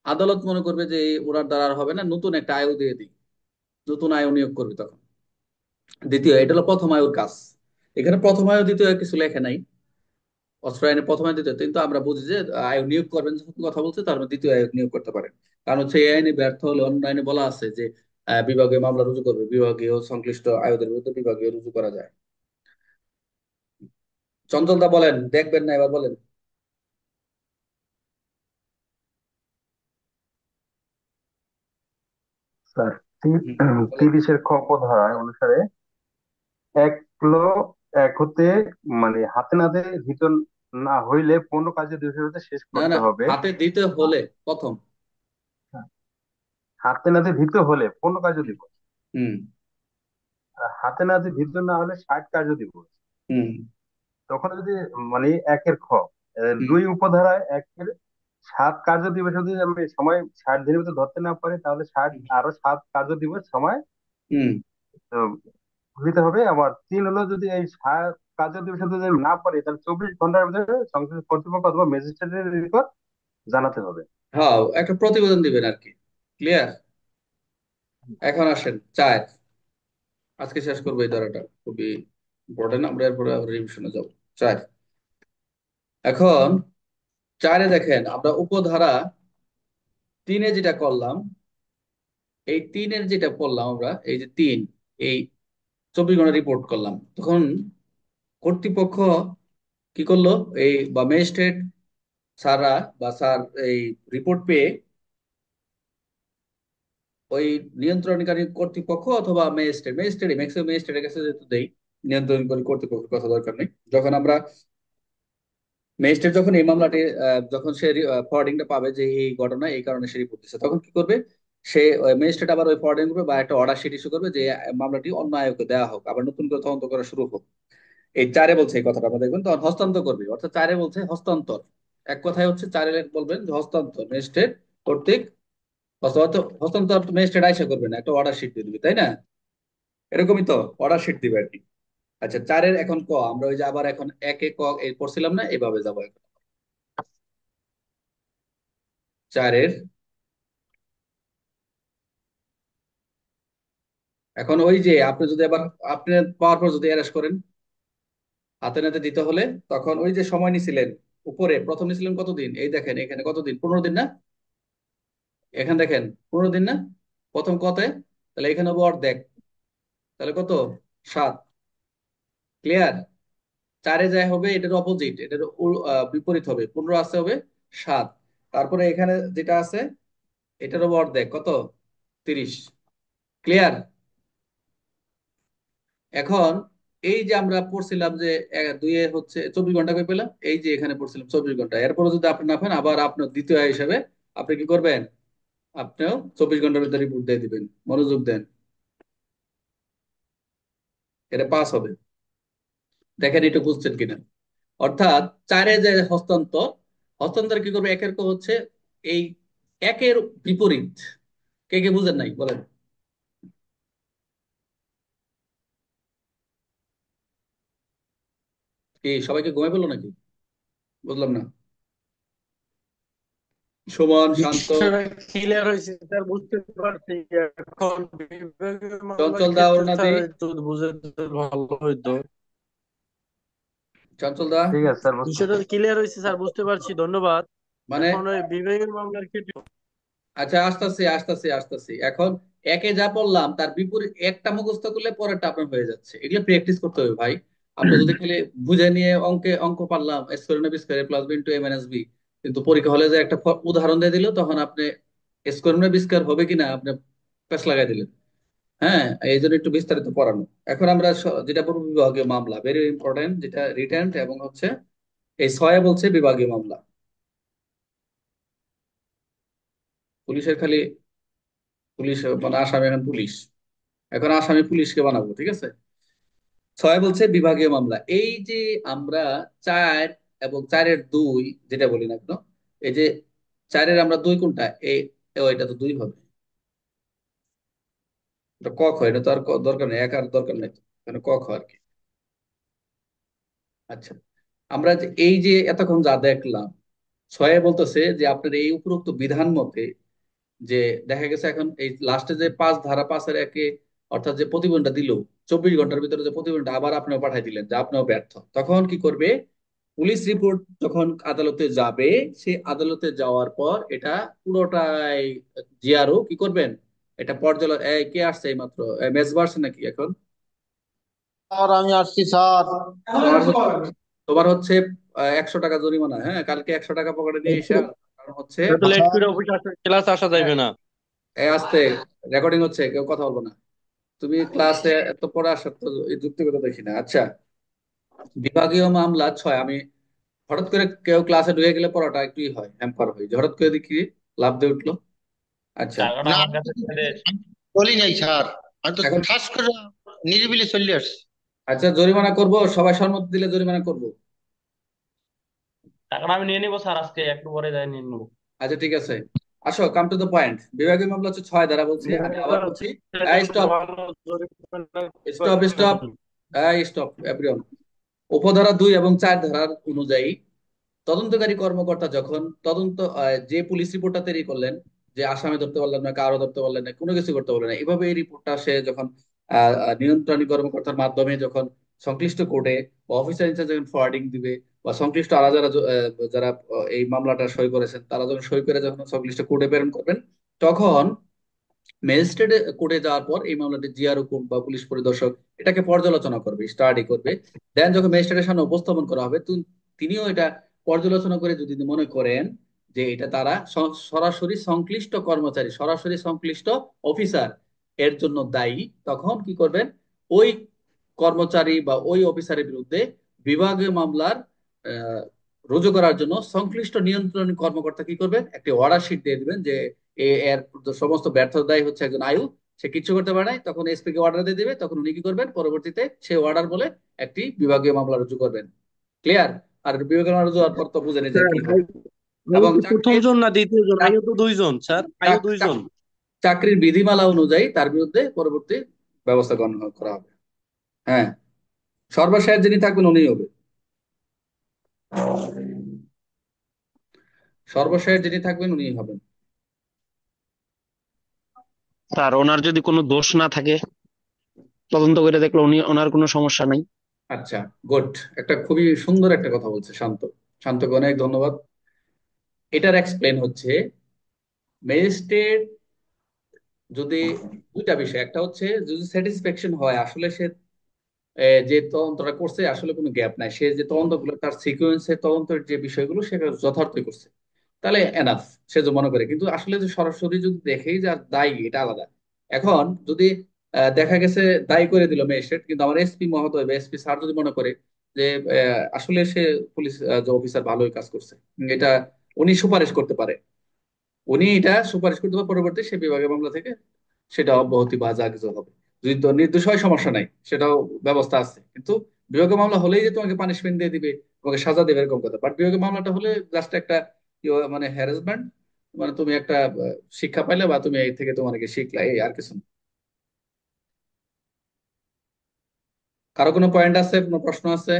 আদালত মনে করবে যে এই ওনার দ্বারা আর হবে না, নতুন একটা আয়ু দিয়ে দিই, নতুন আয়ু নিয়োগ করবে তখন। দ্বিতীয়, এটা হলো প্রথম আয়ুর কাজ। এখানে প্রথম আয়ু দ্বিতীয় আয়ু কিছু লেখে নাই। অস্ত্র আইনে প্রথম আয়ু দ্বিতীয়, কিন্তু আমরা বুঝি যে আয়ু নিয়োগ করবেন যখন কথা বলছে, তার মানে দ্বিতীয় আয়ু নিয়োগ করতে পারেন। কারণ হচ্ছে এই আইনে ব্যর্থ হলে অন্য আইনে বলা আছে যে বিভাগীয় মামলা রুজু করবে, বিভাগীয় সংশ্লিষ্ট আয়ুদের বিরুদ্ধে বিভাগীয় রুজু করা যায়। চঞ্চল দা বলেন, দেখবেন না, এবার বলেন। স্যার হুম, বলেন। 30-এর খ ধারায় অনুসারে এক লো এক হতে মানে হাতে নাতে ধৃত না হইলে 15 কার্য দিবসের মধ্যে শেষ না করতে না, হবে। হাতে দিতে হলে প্রথম। হাতে নাতে ধৃত হলে 15 কার্য দিবস, হুম আর হাতে নাতে ধৃত না হলে 60 কার্য দিবস। হুম তখন যদি মানে একের খ হুম দুই উপধারায় একের 7 কার্য দিবস যদি আমি সময় 60 দিনের ভিতরে ধরতে না পারি, তাহলে আরো 7 কার্য দিবস সময় হুম। আহ, দিতে হবে। আবার 3 হলো, যদি এই 7 কার্য দিবসের যদি আমি না পারি, তাহলে 24 ঘন্টার ভিতরে সংশ্লিষ্ট কর্তৃপক্ষ অথবা ম্যাজিস্ট্রেটের নিকট জানাতে হবে। হ্যাঁ, একটা প্রতিবেদন দিবেন আর কি। ক্লিয়ার? এখন আসেন 4। আজকে শেষ করবো এই ধারাটা, খুবই ইম্পর্টেন্ট। আমরা এরপরে রিভিশনে যাবো। 4, এখন 4-এ দেখেন আমরা উপধারা 3-এ যেটা করলাম, এই 3-এর যেটা করলাম আমরা, এই যে 3, এই 24 ঘন্টা রিপোর্ট করলাম, তখন কর্তৃপক্ষ কি করলো? এই বা ম্যাজিস্ট্রেট স্যাররা বা স্যার এই রিপোর্ট পেয়ে ওই নিয়ন্ত্রণকারী কর্তৃপক্ষ অথবা ম্যাজিস্ট্রেট ম্যাক্সিমাম ম্যাজিস্ট্রেটের কাছে যেহেতু দেই, নিয়ন্ত্রণকারী কর্তৃপক্ষের কথা দরকার নেই। যখন আমরা ম্যাজিস্ট্রেট যখন এই মামলাটি যখন সে ফরওয়ার্ডিংটা পাবে যে এই ঘটনা এই কারণে সে রিপোর্ট দিচ্ছে, তখন কি করবে? সে ম্যাজিস্ট্রেট আবার ওই ফরওয়ার্ডিং করবে বা একটা অর্ডার শিট ইস্যু করবে যে মামলাটি অন্য আয়োগকে দেওয়া হোক, আবার নতুন করে তদন্ত করা শুরু হোক। এই 4-এ বলছে এই কথাটা, আমরা দেখবেন তখন হস্তান্তর করবে, অর্থাৎ 4-এ বলছে হস্তান্তর। এক কথায় হচ্ছে 4-এ বলবেন যে হস্তান্তর ম্যাজিস্ট্রেট কর্তৃক হস্তান্তর। হস্তান্তর ম্যাজিস্ট্রেট আইসা করবে না, একটা অর্ডার শিট দিয়ে দিবে, তাই না? এরকমই তো, অর্ডার শিট দিবে আর কি। আচ্ছা, 4-এর এখন ক, আমরা ওই যে আবার এখন একে ক এই পড়ছিলাম না, এইভাবে যাবো এখন। 4-এর। এখন ওই যে আপনি যদি আবার আপনি পাওয়ার পর যদি অ্যারেস্ট করেন হাতে নাতে দিতে হলে, তখন ওই যে সময় নিছিলেন উপরে প্রথম নিছিলেন কতদিন, এই দেখেন এখানে কতদিন, 15 দিন না? এখানে দেখেন 15 দিন না প্রথম কতে, তাহলে এখানে হবে অর্ধেক, তাহলে কত, 7। ক্লিয়ার? 4-এ যায় হবে এটার অপোজিট, এটার বিপরীত হবে, 15 আসতে হবে 7। তারপরে এখানে যেটা আছে এটার হবে অর্ধেক, কত, 30। ক্লিয়ার? এখন এই যে আমরা পড়ছিলাম যে 2-এ হচ্ছে 24 ঘন্টা করে পেলাম, এই যে এখানে পড়ছিলাম 24 ঘন্টা, এরপরে যদি আপনি না পান আবার আপনার দ্বিতীয় হিসাবে আপনি কি করবেন, আপনিও 24 ঘন্টার ভিতরে রিপোর্ট দিয়ে দিবেন। মনোযোগ দেন, এটা পাস হবে। দেখেন একটু বুঝছেন কিনা। অর্থাৎ 4-এ যে হস্তান্তর, হস্তান্তর কি করবে, একের হচ্ছে এই একের বিপরীত। কে কে বুঝেন নাই বলেন? কি সবাইকে ঘুমাই বললো নাকি? বুঝলাম না। সুমন, শান্ত, বিষয়টা ক্লিয়ার হয়েছে স্যার, বুঝতে পারছি। এখন বিভাগীয় মামলার চঞ্চল দা, ক্ষেত্রে অরুণাদি, স্যার একটু বুঝে দিলে ভালো হইতো। চঞ্চল দা। ঠিক আছে স্যার, বুঝতে বিষয়টা ক্লিয়ার হয়েছে স্যার, বুঝতে পারছি, ধন্যবাদ। মানে এখন ওই বিভাগীয় মামলার ক্ষেত্রে আচ্ছা, আসতেছি আসতেছি আসতেছি। এখন একে যা বললাম তার বিপরীত একটা মুখস্থ করলে পরেরটা আপনার হয়ে যাচ্ছে, এগুলো প্র্যাকটিস করতে হবে ভাই। আপনি যদি খালি বুঝে নিয়ে অঙ্ক পারলাম square B square plus B into A minus B, কিন্তু পরীক্ষা হলে যে একটা উদাহরণ দিয়ে দিল তখন আপনি স্কোয়ার বি স্কোয়ার হবে কিনা আপনি প্যাস লাগাই দিলেন। হ্যাঁ, এই জন্য একটু বিস্তারিত পড়ানো। এখন আমরা যেটা পড়বো বিভাগীয় মামলা, ভেরি ইম্পর্টেন্ট, যেটা রিটেন্ট এবং হচ্ছে এই 6-এ বলছে বিভাগীয় মামলা। পুলিশের খালি পুলিশ মানে আসামি, এখন পুলিশ, এখন আসামি পুলিশকে বানাবো, ঠিক আছে। 6 বলছে বিভাগীয় মামলা। এই যে আমরা 4 এবং 4-এর 2 যেটা বলি না কেন, এই যে 4-এর আমরা 2 কোনটা, এই এটা তো 2 হবে, এটা ক খ, এটা তো আর দরকার নেই, এক আর দরকার নেই তো, এখানে ক খ আর কি। আচ্ছা, আমরা যে এই যে এতক্ষণ যা দেখলাম, 6-এ বলতেছে যে আপনার এই উপরোক্ত বিধান মতে যে দেখা গেছে এখন এই লাস্টে যে 5 ধারা 5-এর 1-এ, অর্থাৎ যে প্রতিবেদনটা দিল 24 ঘন্টার ভিতরে, যে প্রতিবেদনটা আবার আপনিও পাঠাই দিলেন যে আপনিও ব্যর্থ, তখন কি করবে, পুলিশ রিপোর্ট যখন আদালতে যাবে, সেই আদালতে যাওয়ার পর এটা পুরোটাই জিআরও কি করবেন, এটা পর্যালোচনা, কে আসছে এই মাত্র, মেজবা আসছে নাকি এখন? স্যার আমি আসছি স্যার। তোমার হচ্ছে তোমার হচ্ছে 100 টাকা জরিমানা, হ্যাঁ, কালকে 100 টাকা পকেটে নিয়ে এসে কারণ হচ্ছে এত লেট করে অফিস আসা, ক্লাস আসা যাবে না। আসতে রেকর্ডিং হচ্ছে, কেউ কথা বলবো না। তুমি ক্লাসে এত পড়া আসার তো এই যুক্তিগত দেখি না। আচ্ছা, বিভাগীয় মামলা 6 আমি হঠাৎ করে কেউ ক্লাসে ঢুকে গেলে পড়াটা একটু হয়, হ্যাম্পার হয়, যে হঠাৎ করে দেখি লাভ দিয়ে উঠলো। আচ্ছা, টাকাটা না আমার আমি কাছে তো ছেড়ে দে। আমি বলি নাই স্যার, আমি তো এখন ঠাস করে নিরিবিলি চলে আসছি। আচ্ছা, জরিমানা করব, সবাই সম্মতি দিলে জরিমানা করব। টাকাটা আমি নিয়ে নিবো স্যার, আজকে একটু পরে যাই নিয়ে নিবো। আচ্ছা ঠিক আছে, আসো, কাম টু দ্য পয়েন্ট। বিভাগীয় মামলা হচ্ছে 6 ধারা বলছি, আমি আবার বলছি। স্টপ, ভালো জরিমানা স্টপ, স্টপ, করবেন। Stop everyone. উপধারা 2 এবং 4 ধারার অনুযায়ী তদন্তকারী কর্মকর্তা যখন যে পুলিশ রিপোর্টটা তৈরি করলেন, যে আসামি ধরতে পারলেন না, কারো ধরতে পারলেন না, কোনো কিছু করতে পারলেন না, এভাবে এই রিপোর্টটা সে যখন নিয়ন্ত্রণী কর্মকর্তার মাধ্যমে যখন সংশ্লিষ্ট কোর্টে বা অফিসার ইনচার্জ যখন ফরওয়ার্ডিং দিবে, বা সংশ্লিষ্ট আরো যারা এই মামলাটা সই করেছেন তারা যখন সই করে যখন সংশ্লিষ্ট কোর্টে প্রেরণ করবেন, তখন ম্যাজিস্ট্রেট কোর্টে যাওয়ার পর এই মামলাটি জিআরও কোর্ট বা পুলিশ পরিদর্শক এটাকে পর্যালোচনা করবে, স্টাডি করবে। দেন যখন ম্যাজিস্ট্রেটের সামনে উপস্থাপন করা হবে, তিনিও এটা পর্যালোচনা করে যদি মনে করেন যে এটা তারা সরাসরি সংশ্লিষ্ট কর্মচারী, সরাসরি সংশ্লিষ্ট অফিসার এর জন্য দায়ী, তখন কি করবেন, ওই কর্মচারী বা ওই অফিসারের বিরুদ্ধে বিভাগীয় মামলার আহ, রুজু করার জন্য সংশ্লিষ্ট নিয়ন্ত্রণ কর্মকর্তা কি করবেন, একটি অর্ডার শিট দিয়ে দিবেন যে এর সমস্ত ব্যর্থতার দায়ী হচ্ছে একজন আয়ু, সে কিচ্ছু করতে পারে নাই, তখন এসপি কে অর্ডার দিয়ে দিবে, তখন উনি কি করবেন, পরবর্তীতে সেই অর্ডার বলে একটি বিভাগীয় মামলা রুজু করবেন। ক্লিয়ার? আর বিভাগীয় মামলা রুজু হওয়ার পর তো বুঝে যে স্যার কি হবে। আয়ু এবং কি প্রথম চাকরির জন না দ্বিতীয় জন? আয়ু চাক- তো দুইজন স্যার, আয়ু চাক- দুইজন। চাক- চাকরির বিধিমালা অনুযায়ী তার বিরুদ্ধে পরবর্তী ব্যবস্থা গ্রহণ করা হবে। হ্যাঁ, সর্বশেষ যিনি থাকবেন উনিই হবে। সর্বশেষ যিনি থাকবেন উনি হবেন। স্যার ওনার যদি কোনো দোষ না থাকে, তদন্ত করে দেখলো ওনার কোনো সমস্যা নাই। আচ্ছা, গুড। একটা খুবই সুন্দর একটা কথা বলছে শান্ত। শান্তকে অনেক ধন্যবাদ। এটার এক্সপ্লেন হচ্ছে, ম্যাজিস্ট্রেট যদি দুইটা বিষয়, একটা হচ্ছে যদি স্যাটিসফ্যাকশন হয় আসলে সে যে তদন্তটা করছে আসলে কোনো গ্যাপ নাই, সে যে তদন্তগুলো তার সিকোয়েন্সের তদন্তের যে বিষয়গুলো সেটা যথার্থই করছে, তাহলে এনাফ সে যে মনে করে। কিন্তু আসলে যে সরাসরি যদি দেখেই যে দায়ী, এটা আলাদা। এখন যদি দেখা গেছে দায়ী করে দিল ম্যাজিস্ট্রেট, কিন্তু আমার এসপি মহোদয় বা এসপি স্যার যদি মনে করে যে আসলে সে পুলিশ যে অফিসার ভালোই কাজ করছে, এটা উনি সুপারিশ করতে পারে, উনি এটা সুপারিশ করতে পারে, পরবর্তী সে বিভাগীয় মামলা থেকে সেটা অব্যাহতি বা যা কিছু হবে, যদি তো নির্দোষ হয় সমস্যা নাই, সেটাও ব্যবস্থা আছে। কিন্তু বিভাগীয় মামলা হলেই যে তোমাকে পানিশমেন্ট দিয়ে দিবে, তোমাকে সাজা দেবে এরকম কথা, বাট বিভাগীয় মামলাটা হলে জাস্ট একটা মানে হ্যারাসমেন্ট, মানে তুমি একটা শিক্ষা পাইলে বা তুমি এই থেকে তোমাকে শিখলা, এই আর কিছু না। কারো কোনো পয়েন্ট আছে, কোনো প্রশ্ন আছে?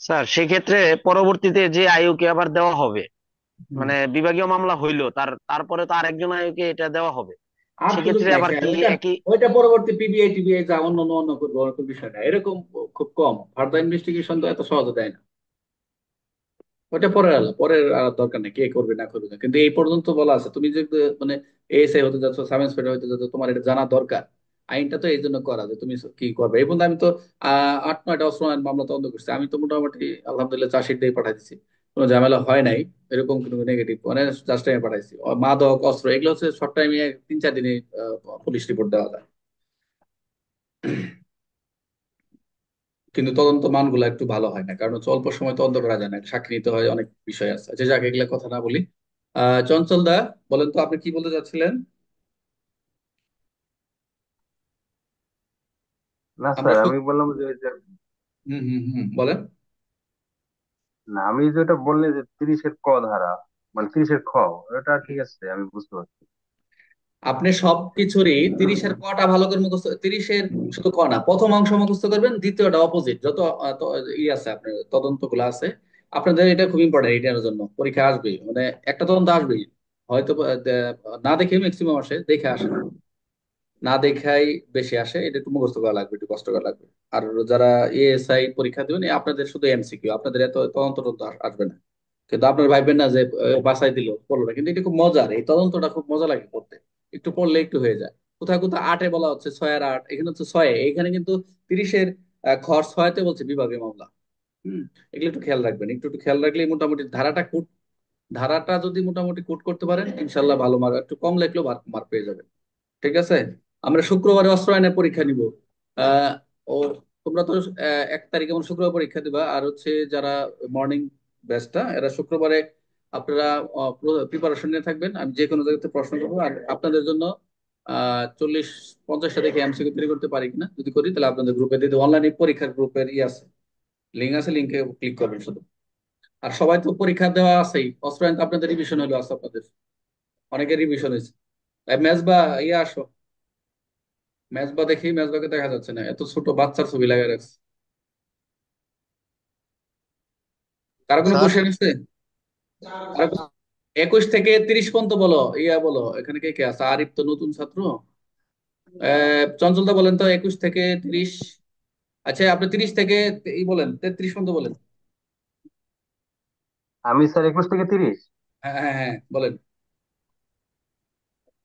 স্যার সেক্ষেত্রে পরবর্তীতে যে আইওকে আবার দেওয়া হবে, হুম। মানে বিভাগীয় মামলা হইলো তারপরে তো আরেকজন আইওকে এটা দেওয়া হবে, আর সুযোগ সেক্ষেত্রে নাই আবার স্যার, কি ওইটা একই? ওইটা পরবর্তী পিবিআই টিবিআই যা অন্য অন্য অন্য করবো, ওরকম বিষয় না, এরকম খুব কম। ফার্দার ইনভেস্টিগেশন তো এত সহজে দেয় না, ওটা পরের আলাদা, পরের আর দরকার নেই কে করবে না করবে না। কিন্তু এই পর্যন্ত বলা আছে, তুমি যে মানে এএসআই হতে যাচ্ছ, সাব ইন্সপেক্টর হতে যাচ্ছ, তোমার এটা জানা দরকার। আইনটা তো এই জন্য করা যে তুমি কি করবে। এই পর্যন্ত আমি তো 8-9টা অস্ত্র আইন মামলা তদন্ত করছি, আমি তো মোটামুটি আলহামদুলিল্লাহ চার্জশিট দিয়ে পাঠাই দিচ্ছি, কোনো ঝামেলা হয় নাই, এরকম কোনো নেগেটিভ মানে জাস্ট টাইমে পাঠাইছি। মাদক অস্ত্র এগুলো হচ্ছে শর্ট টাইমে 3-4 দিনে পুলিশ রিপোর্ট দেওয়া যায়। কিন্তু তদন্ত মানগুলো একটু ভালো হয় না, কারণ হচ্ছে অল্প সময় তদন্ত করা যায় না, সাক্ষী নিতে হয়, অনেক বিষয় আছে। আচ্ছা যাক, এগুলা কথা না বলি। চঞ্চল দা, বলেন তো আপনি কি বলতে চাচ্ছিলেন? না আমরা স্যার, আমি বললাম যে ওই যে, হুম হুম হুম, বলেন। না আমি যেটা বললে যে 30-এর ক ধারা, মানে 30-এর খ, ওটা ঠিক আছে, আমি বুঝতে পারছি। আপনি সবকিছুরই 30-এর কটা ভালো করে মুখস্থ, 30-এর শুধু ক না, প্রথম অংশ মুখস্থ করবেন, দ্বিতীয়টা অপোজিট যত ই আছে আপনার তদন্ত গুলো আছে আপনাদের, এটা খুব ইম্পর্টেন্ট, এটার জন্য পরীক্ষা আসবেই, মানে একটা তদন্ত আসবেই। হয়তো না দেখে ম্যাক্সিমাম আসে, দেখে আসে না, না দেখাই বেশি আসে, এটা একটু মুখস্থ করা লাগবে, একটু কষ্ট করা লাগবে। আর যারা এএসআই পরীক্ষা দিবেন, আপনাদের শুধু এমসিকিউ, আপনাদের এত তদন্ত টদন্ত আসবে না। কিন্তু আপনার ভাববেন না যে বাসায় দিল পড়লো না, কিন্তু এটা খুব মজার, এই তদন্তটা খুব মজা লাগে করতে, একটু পড়লে একটু হয়ে যায়। কোথাও কোথাও 8-এ বলা হচ্ছে 6-এর 8, এখানে হচ্ছে 6-এ, এখানে কিন্তু 30-এর খর 6-তে বলছে বিভাগীয় মামলা। হম, এগুলো একটু খেয়াল রাখবেন, একটু একটু খেয়াল রাখলে মোটামুটি ধারাটা যদি মোটামুটি কোট করতে পারেন ইনশাল্লাহ ভালো মার্ক, একটু কম লাগলেও মার্ক পেয়ে যাবেন। ঠিক আছে, আমরা শুক্রবারে অস্ত্র আইনের পরীক্ষা নিব। আহ ও তোমরা তো 1 তারিখে মানে শুক্রবার পরীক্ষা দিবা, আর হচ্ছে যারা মর্নিং ব্যাচটা এরা শুক্রবারে আপনারা প্রিপারেশন নিয়ে থাকবেন, আমি যে কোনো জায়গাতে প্রশ্ন করবো। আর আপনাদের জন্য 40-50টা দেখে এমসিকিউ তৈরি করতে পারি কিনা, যদি করি তাহলে আপনাদের গ্রুপে দিয়ে অনলাইনে পরীক্ষার গ্রুপের আছে, লিঙ্ক আছে, লিঙ্কে ক্লিক করবেন শুধু। আর সবাই তো পরীক্ষা দেওয়া আছেই, অস্ত্র আইন তো আপনাদের রিভিশন হলো আছে আপনাদের, অনেকের রিভিশন হয়েছে। ম্যাথ বা আসো, মেজবা দেখি, মেজবাকে দেখা যাচ্ছে না, এত ছোট বাচ্চার ছবি লাগিয়ে রাখছে। কারো কোনো স্যার কোশ্চেন আছে? আর 21 থেকে 30 পর্যন্ত বলো, বলো এখানে কে কে আছে? আরিফ তো নতুন ছাত্র। চঞ্চলদা বলেন তো 21 থেকে 30। আচ্ছা আপনি 30 থেকে বলেন, 33 পর্যন্ত বলেন। আমি স্যার 21 থেকে 30। হ্যাঁ হ্যাঁ হ্যাঁ বলেন।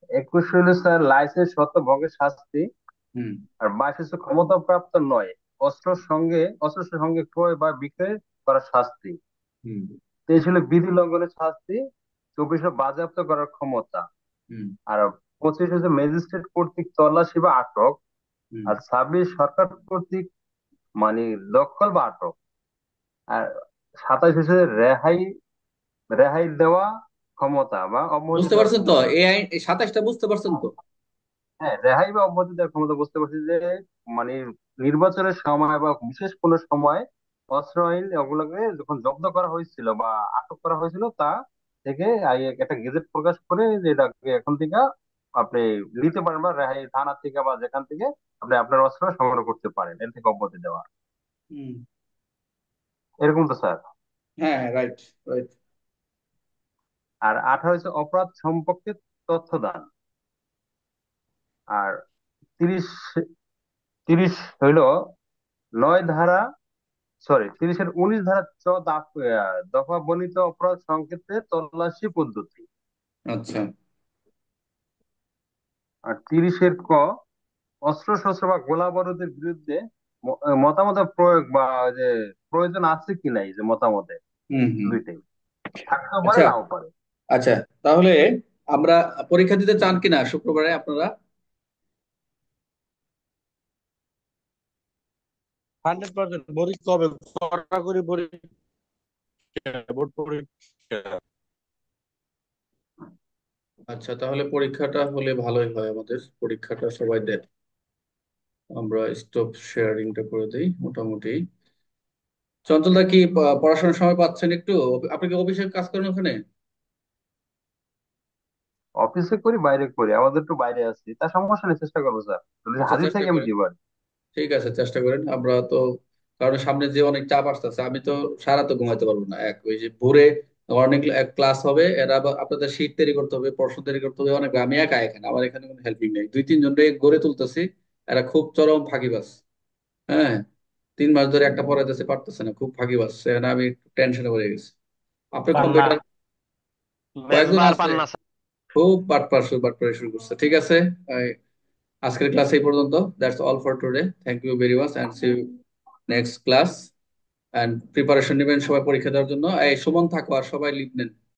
21 হলো স্যার লাইসেন্স সত্ত্ব ভঙ্গের শাস্তি। হুম আর 22 হচ্ছে ক্ষমতাপ্রাপ্ত নয় অস্ত্রের সঙ্গে ক্রয় বা বিক্রয় করার শাস্তি। হুম 23 হলো বিধি লঙ্ঘনের শাস্তি। 24 হলো বাজেয়াপ্ত করার ক্ষমতা। হুম আর 25 হচ্ছে ম্যাজিস্ট্রেট কর্তৃক তল্লাশি বা আটক। হুম আর 26 সরকার কর্তৃক মানে দখল বা আটক। আর 27 হচ্ছে রেহাই রেহাই দেওয়া ক্ষমতা বা অব্যাহতি বুঝতে দেওয়ার পারছেন তো? ক্ষমতা। এই আইন, এই 27টা বুঝতে পারছেন তো? হ্যাঁ, রেহাই বা অব্যাহতি দেওয়ার ক্ষমতা বুঝতে পারছি যে মানে নির্বাচনের সময় বা বিশেষ কোনো সময় অস্ত্র আইন ওগুলোকে যখন জব্দ করা হয়েছিল বা আটক করা হয়েছিল, তা থেকে একটা গেজেট প্রকাশ করে যে এটাকে এখন থেকে আপনি নিতে পারেন, বা রেহাই থানা থেকে বা যেখান থেকে আপনি আপনার অস্ত্র সংগ্রহ করতে পারেন, এর থেকে অব্যাহতি দেওয়া। হুম এরকম তো স্যার। হ্যাঁ হ্যাঁ, রাইট রাইট। আর 18 হচ্ছে অপরাধ সম্পর্কে তথ্য দান। আর 30, 30 হইলো 9 ধারা, সরি 30-19 ধারা দফা বর্ণিত অপরাধ সংক্ষেপে তল্লাশি পদ্ধতি। আচ্ছা আর 30-ক অস্ত্রশস্ত্র বা গোলা বারুদের বিরুদ্ধে মতামতের প্রয়োগ বা যে প্রয়োজন আছে কি নাই, যে মতামতে হুম হুম। দুইটাই থাকতেও পারে আচ্ছা নাও পারে। আচ্ছা, তাহলে আমরা পরীক্ষা দিতে চান কিনা শুক্রবারে আপনারা? 100% পরীক্ষা হবে, কড়াকড়ি পরীক্ষা, বোর্ড পরীক্ষা। আচ্ছা, তাহলে পরীক্ষাটা হলে ভালোই হয়, আমাদের পরীক্ষাটা সবাই দেন। আমরা স্টপ শেয়ারিংটা করে দিই মোটামুটি। চঞ্চলদা কি পড়াশোনার সময় পাচ্ছেন একটু? আপনি কি অফিসে কাজ করেন ওখানে? অফিসে করি, বাইরে করি, আমাদের একটু বাইরে আছি, তা সমস্যা নেই, চেষ্টা করবো স্যার, যদি আচ্ছা, হাজির চেষ্টা থাকি আমি করেন। দিব আর কি। ঠিক আছে, চেষ্টা করেন। আমরা তো, কারণ সামনে যে অনেক চাপ আসতেছে, আমি তো সারা তো ঘুমাইতে পারবো না। ওই যে ভোরে মর্নিং ক্লাস হবে, এরা আবার আপনাদের শীট তৈরি করতে হবে, প্রশ্ন তৈরি করতে হবে, অনেক। আমি একা এখানে, আমার এখানে কোনো হেল্পিং নেই, 2-3 জনকে গড়ে তুলতেছি। এরা খুব চরম ফাঁকিবাজ। হ্যাঁ, 3 মাস ধরে একটা পড়াইতেছে, পারতেছে না, খুব ফাঁকিবাজ। সেখানে আমি টেনশনে পড়ে গেছি। আপনার পান্না, কম্পিউটার কয়েকজন মেজবার আছে, পান্না স্যার। খুব বাটপার শুরু করছে। ঠিক আছে, এই আজকের ক্লাস এই পর্যন্ত। That's all for today. Thank you very much and see you next class. এন্ড প্রিপারেশন নেবেন সবাই পরীক্ষা দেওয়ার জন্য। এই সুমন থাকো, আর সবাই লিভ নেন।